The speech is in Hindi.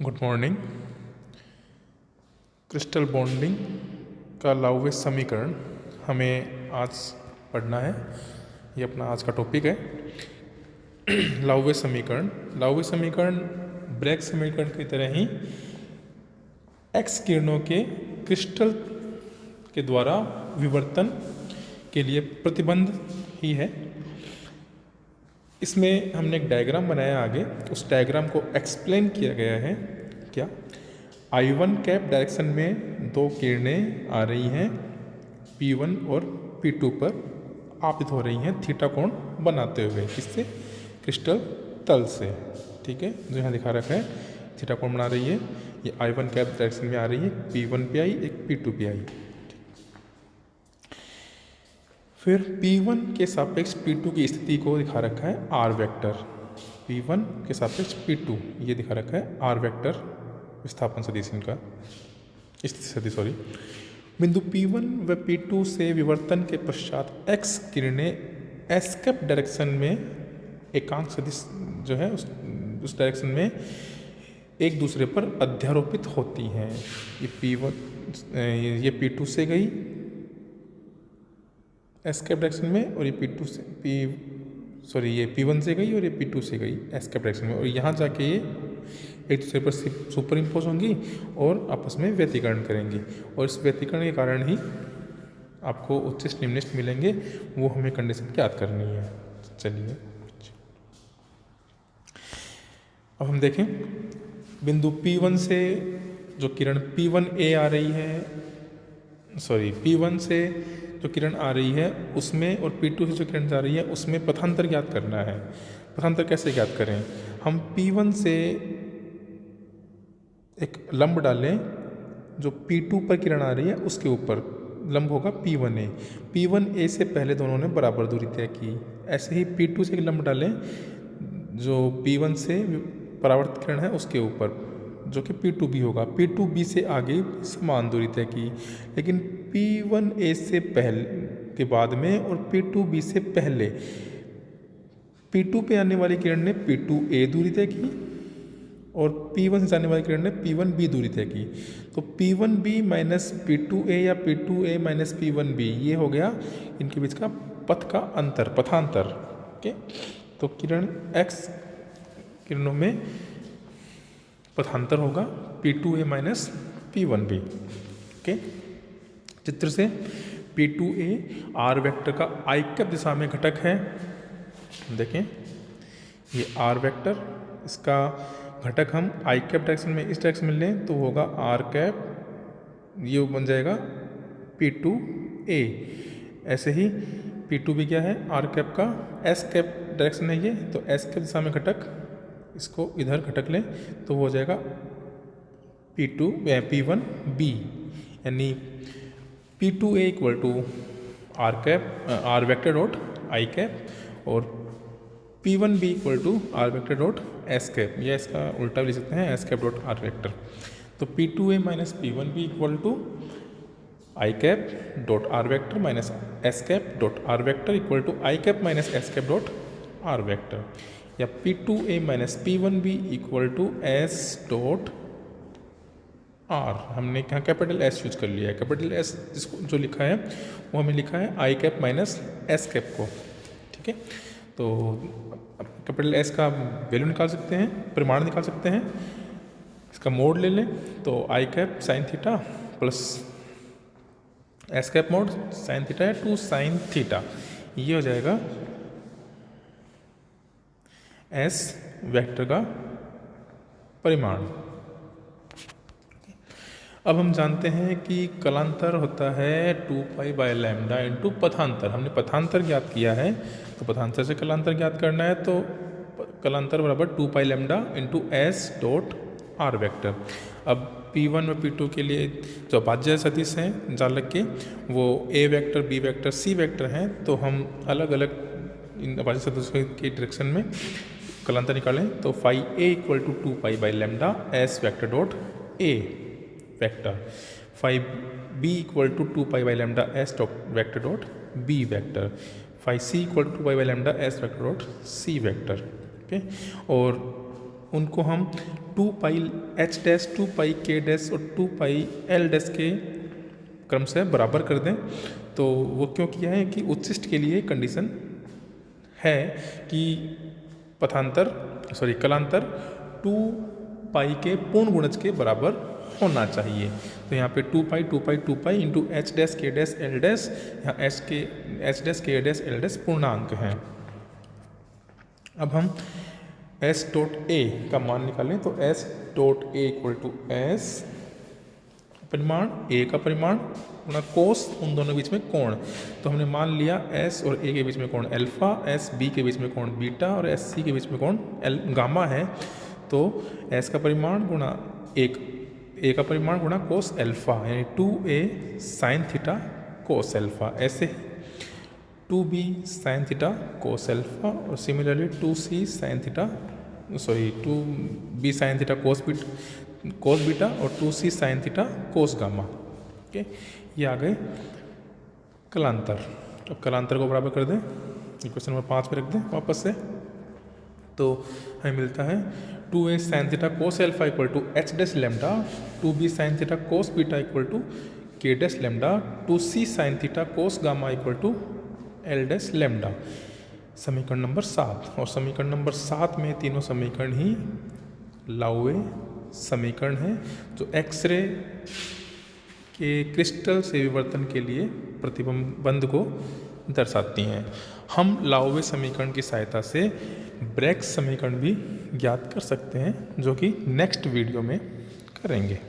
Good morning. क्रिस्टल बॉन्डिंग का लाउवेस समीकरण हमें आज पढ़ना है। ये अपना आज का टॉपिक है। लाउवेस समीकरण ब्रैग समीकरण की तरह ही एक्स किरणों के क्रिस्टल के द्वारा विवर्तन के लिए प्रतिबंध ही है। इसमें हमने एक डायग्राम बनाया आगे, उस डायग्राम को एक्सप्लेन किया गया है। क्या I1 कैप डायरेक्शन में दो किरणें आ रही हैं P1 और P2 पर आपतित हो रही हैं थीटा कोण बनाते हुए। किससे? क्रिस्टल तल से। ठीक है, जो यहाँ दिखा रखा है थीटा कोण बना रही है। ये I1 कैप डायरेक्शन में आ रही है, P1 पे आई, एक P2 पे आई। फिर P1 के सापेक्ष P2 की स्थिति को दिखा रखा है R वेक्टर। P1 के सापेक्ष P2 ये दिखा रखा है R वेक्टर विस्थापन सदिश इनका, स्थिति सदिश सॉरी। बिंदु P1 व P2 से विवर्तन के पश्चात X किरणें S कैप डायरेक्शन में एकांक सदिश जो है उस डायरेक्शन में एक दूसरे पर अध्यारोपित होती हैं। ये P1 ये P2 से गई एस कैप डायरेक्शन में, और ये ये P1 से गई और ये P2 से गई एस कैप डायरेक्शन में, और यहाँ जाके ये एक दूसरे पर सुपर इम्पोज होंगी और आपस में व्यतिकरण करेंगी। और इस व्यतिकरण के कारण ही आपको उच्च निम्नलिखित मिलेंगे, वो हमें कंडीशन याद करनी है। चलिए अब हम देखें, बिंदु P1 से जो किरण P1A आ रही है, P1 से जो किरण आ रही है उसमें, और P2 से जो किरण जा रही है उसमें पथांतर ज्ञात करना है। पथांतर कैसे ज्ञात करें? हम P1 से एक लंब डालें, जो P2 पर किरण आ रही है उसके ऊपर लंब होगा P1A। P1A से पहले दोनों ने बराबर दूरी तय की। ऐसे ही P2 से एक लंब डालें, जो P1 से परावर्तित किरण है उसके ऊपर, जो कि P2B होगा। P2B से आगे समान दूरी तय की, लेकिन P1A से पहले के बाद में और P2B से पहले P2 पे आने वाली किरण ने P2A दूरी तय की और P1 से जाने वाली किरण ने P1B दूरी तय की। तो P1B माइनस P2A या P2A माइनस P1B ये हो गया इनके बीच का पथ का अंतर, पथांतर। ओके, तो किरण X किरणों में पथांतर होगा P2A माइनस P1B। ओके, चित्र से P2A R वेक्टर का I कैप दिशा में घटक है। देखें, ये R वेक्टर, इसका घटक हम I कैप डायरेक्शन में इस डायरेक्शन में लें तो होगा R कैप, ये बन जाएगा P2A। ऐसे ही P2B क्या है? R कैप का S कैप डायरेक्शन है ये, तो S कैप दिशा में घटक, इसको इधर घटक लें तो हो जाएगा P1B, यानी P2A equal to R vector dot I cap और P1B equal to R vector dot S cap, या इसका उल्टा भी लिख सकते हैं S cap dot R vector. तो P2A minus P1B equal to I cap dot R vector minus S cap dot R vector equal to I cap minus S cap dot R vector, या P2A minus P1B equal to S dot R। हमने यहाँ कैपिटल S यूज कर लिया है। कैपिटल S जिसको जो लिखा है वो हमें लिखा है I cap minus S cap को। ठीक है, तो कैपिटल S का वैल्यू निकाल सकते हैं, परिमाण निकाल सकते हैं। इसका मोड ले लें तो I cap sine theta plus S cap mod sine theta है 2 साइन थीटा, ये हो जाएगा S वेक्टर का परिमाण। अब हम जानते हैं कि कलांतर होता है 2π/λ इंटू पथांतर। हमने पथांतर ज्ञात किया है, तो पथांतर से कलांतर ज्ञात करना है, तो कलांतर बराबर 2πλ into S dot R vector. अब P1 और P2 के लिए जो अभाज्य सदिश हैं जालक के, वो A vector, B vector, C vector हैं, तो हम अलग अलग इन अभाज्य सदिशों के डायरेक्शन में कलांतर निकालें तो φA equal to 2π/λ S vector dot A vector, φB equal to 2π/λ S vector dot B vector, φC equal to 2π/λ S vector dot C vector. Okay, और उनको हम 2 पाई एच डैश 2 पाई के डैश और 2 पाई एल डैश के क्रम से बराबर कर दें। तो वो क्यों किया है कि उच्छिष्ट के लिए कंडीशन है कि कलांतर 2 पाई के पूर्ण गुणज के बराबर होना चाहिए। तो यहाँ पे 2 पाई इंटू एच डैश के डैश एल डैश, यहाँ एच डैश के डैश एल डैश पूर्णांक हैं। अब हम एस डॉट ए का मान निकालें। तो S dot A equal to S परिमाण, ए का परिमाण गुणा कोस, उन दोनों के बीच में कोण। तो हमने मान लिया एस और ए के बीच में कोण अल्फा, एस बी के बीच में कोण बीटा और एस सी के बीच में कोण गामा है। तो एस का परिमाण गुणा ए का परिमाण गुणा कोस अल्फा, यानी 2a sine theta cos alpha, ऐसे 2b sine theta cos alpha और similarly 2b sine theta cos beta और 2c sine theta cos gamma. Okay, ये आ गए कलांतर। अब कलांतर को बराबर कर दें, क्वेश्चन नंबर 5 पे रख दें वापस से। तो हमें मिलता है 2a sine theta cos alpha equal to H dash lambda, 2b sine theta cos beta equal to K dash lambda, 2c sine theta cos gamma equal to L dash lambda. समीकरण नंबर 7, और समीकरण नंबर 7 में तीनों समीकरण ही लाउवे समीकरण हैं जो एक्सरे के क्रिस्टल से विवर्तन के लिए प्रतिबंध को दर्शाती हैं। हम लाउवे समीकरण की सहायता से ब्रैग्स समीकरण भी ज्ञात कर सकते हैं, जो कि नेक्स्ट वीडियो में करेंगे।